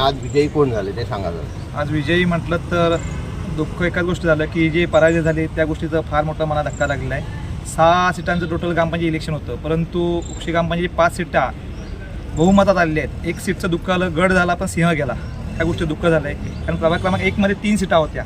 आज विजयी कोण झाले ते सांगा जरा. आज विजयी म्हटलं तर दुःख एकाच गोष्टी झालं की जे पराजय झाले त्या गोष्टीचा फार मोठा मला धक्का लागलेला आहे. 6 सीटांचं टोटल ग्रामपंचायत इलेक्शन होतं, परंतु उक्षी ग्रामपंचायत 5 सीटा बहुमतात आलेल्या आहेत. 1 सीटचं दुःख आलं, गड झाला पण सिंह गेला, ह्या गोष्टी दुःख झालं आहे. कारण प्रभाग क्रमांक 1मध्ये 3 सीटा होत्या.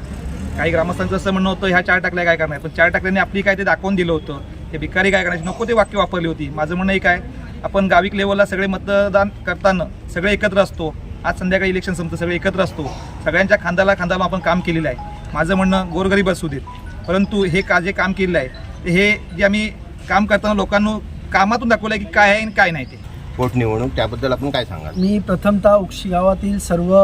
काही ग्रामस्थांचं असं म्हणणं होतं ह्या 4 टाकल्या काय करणार, पण 4 टाकल्याने आपली काय ते दाखवून दिलं होतं. हे भिकारी काय करायचे नको ते वाक्य वापरली होती. माझं म्हणणं एक आहे, आपण गाविक लेवलला सगळे मतदान करताना सगळे एकत्र असतो. आज संध्याकाळी इलेक्शन संपतं, सगळे एकत्र असतो, सगळ्यांच्या खांद्याला खांदा आपण काम केलेलं आहे. माझं म्हणणं गोरगरीब असू देत, परंतु हे जे काम केलेलं आहे हे जे आम्ही काम करताना लोकांना कामातून दाखवलं आहे की काय आहे आणि काय नाही. ते पोटनिवडणूक त्याबद्दल आपण काय सांगाल. मी प्रथमतः उक्षी गावातील सर्व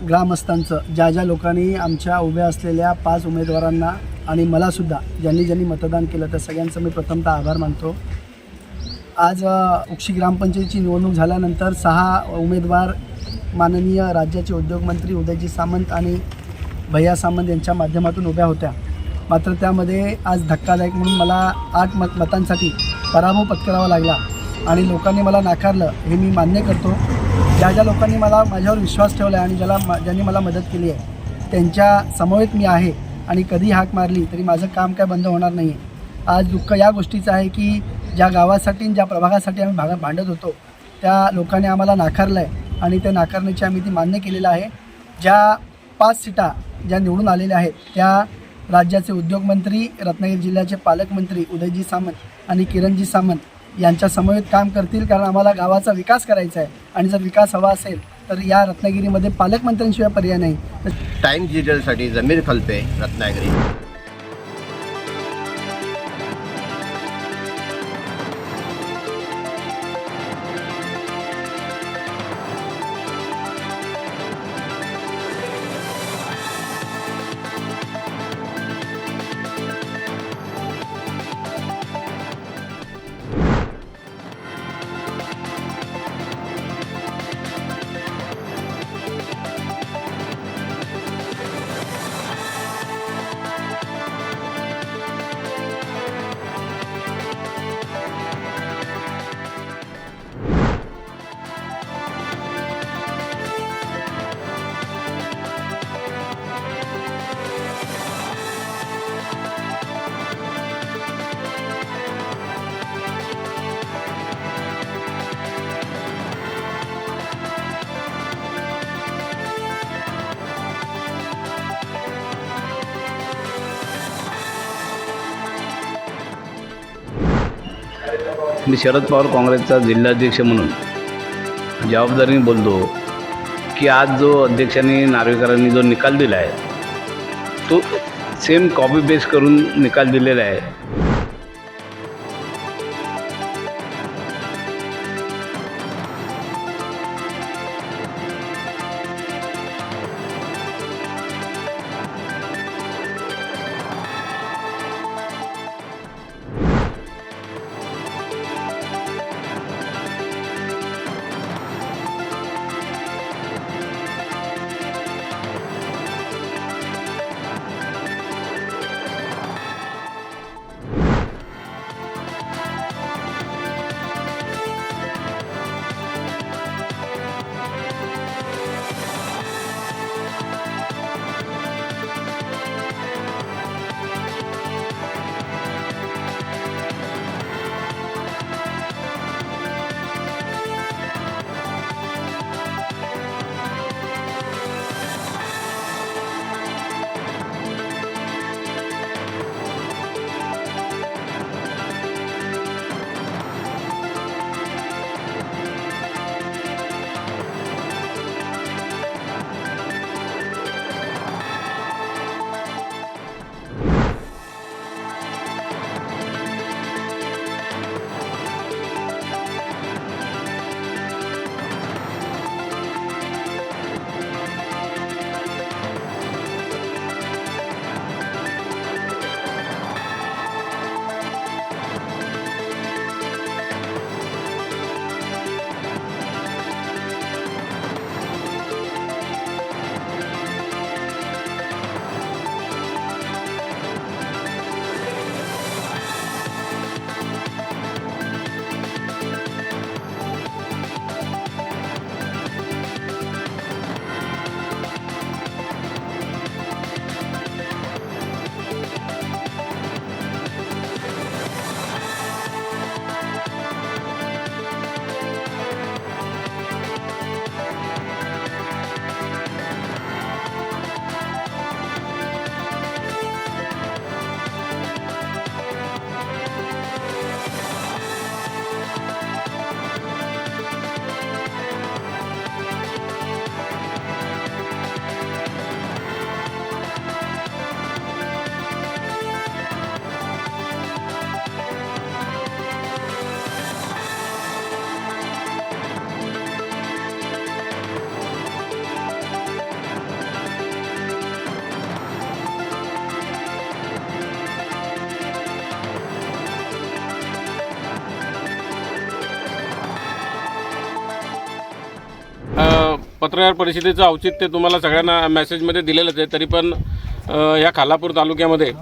ग्रामस्थांचं, ज्या लोकांनी आमच्या उभ्या असलेल्या 5 उमेदवारांना आणि मलासुद्धा ज्यांनी मतदान केलं त्या सगळ्यांचं मी प्रथमतः आभार मानतो. आज उक्षी ग्रामपंचायतीची निवडणूक झाल्यानंतर 6 उमेदवार माननीय राज्याचे उद्योगमंत्री उदयजी सामंत आणि भैया सामंत यांच्या माध्यमातून उभ्या होत्या. मात्र त्यामध्ये आज धक्कादायक म्हणून मला 8 मतांसाठी पराभव पत्करावा लागला आणि लोकांनी मला नाकारलं, हे मी मान्य करतो. ज्या लोकांनी माझ्यावर विश्वास ठेवला आहे आणि ज्यांनी मला मदत केली आहे त्यांच्या समवेत मी आहे आणि कधी हाक मारली तरी माझं काम काय बंद होणार नाही आहे. आज दुःख या गोष्टीचं आहे की ज्या गावासाठी ज्या प्रभागासाठी आम्ही भांडत होतो त्या लोकांनी आम्हाला नाकारलं आहे आणि त्या नाकारण्याची आम्ही ती मान्य केलेलं आहे. ज्या 5 सीटा ज्या निवडून आलेल्या आहेत त्या राज्याचे उद्योगमंत्री, रत्नागिरी जिल्ह्याचे पालकमंत्री उदयजी सामंत आणि किरणजी सामंत यांच्या समवेत काम करतील. कारण आम्हाला गावाचा विकास करायचा आहे आणि जर विकास हवा असेल तर या रत्नागिरीमध्ये पालकमंत्र्यांशिवाय पर्याय नाही. टाइम्स डिजिटलसाठी जमीर खलपे, रत्नागिरी. मी शरद पवार काँग्रेसचा जिल्हाध्यक्ष म्हणून जबाबदारीने बोलतो की आज जो अध्यक्षांनी नार्वेकरांनी जो निकाल दिला आहे तो सेम कॉपी पेस्ट करून निकाल दिलेला आहे. पत्रकार परिषदेचं औचित्य तुम्हाला सगळ्यांना मेसेजमध्ये दिलेलंच आहे. तरी पण या खालापूर तालुक्यामध्ये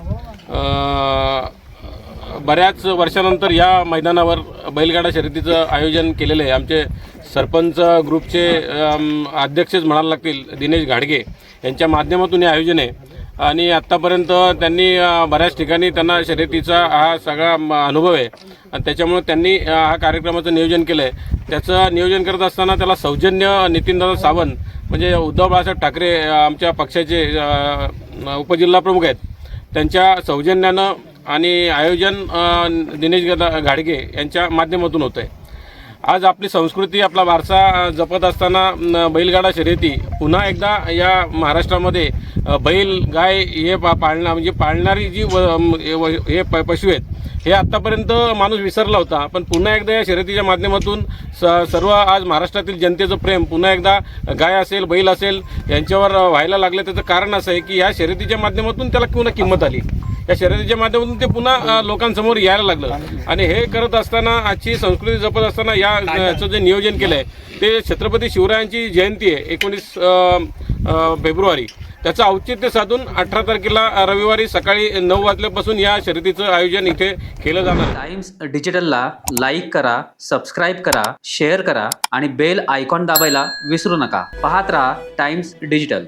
बऱ्याच वर्षानंतर या मैदानावर बैलगाडा शर्यतीचं आयोजन केलेलं आहे. आमचे सरपंच ग्रुपचे अध्यक्षच म्हणायला लागतील दिनेश घाडगे यांच्या माध्यमातून हे आयोजन आहे. आणि आत्तापर्यंत त्यांनी बऱ्याच ठिकाणी त्यांना शर्यतीचा हा सगळा अनुभव आहे आणि त्याच्यामुळे त्यांनी हा कार्यक्रमाचं नियोजन केलं आहे. त्याचं नियोजन करत असताना त्याला सौजन्य नितीनदादा सावंत म्हणजे उद्धव बाळासाहेब ठाकरे आमच्या पक्षाचे उपजिल्हाप्रमुख आहेत, त्यांच्या सौजन्यानं आणि आयोजन दिनेश घाडगे यांच्या माध्यमातून होतं आहे. आज आपली संस्कृती आपला वारसा जपत असताना बैलगाडा शर्यती पुन्हा एकदा या महाराष्ट्रामध्ये बैल गाय हे पाळणं म्हणजे पाळणारी जी हे पशु आहेत हे आत्तापर्यंत माणूस विसरला होता. पण पुन्हा एकदा या शर्यतीच्या माध्यमातून सर्व आज महाराष्ट्रातील जनतेचं प्रेम पुन्हा एकदा गाय असेल बैल असेल यांच्यावर व्हायला लागलं. त्याचं कारण असं आहे की या शर्यतीच्या माध्यमातून त्याला पुन्हा किंमत आली. या शर्यतीच्या माध्यमातून ते पुन्हा लोकांसमोर यायला लागलं आणि हे करत असताना आजची संस्कृती जपत असताना याचं जे नियोजन केलं आहे ते छत्रपती शिवरायांची जयंती आहे 19 फेब्रुवारी. त्याचं औचित्य साधून 18 तारखेला रविवारी सकाळी 9 वाजल्यापासून या शर्यतीचं आयोजन इथे केलं जाणार. टाइम्स डिजिटलला लाईक करा, सबस्क्राईब करा, शेअर करा आणि बेल आयकॉन दाबायला विसरू नका. पाहत रहा टाइम्स डिजिटल.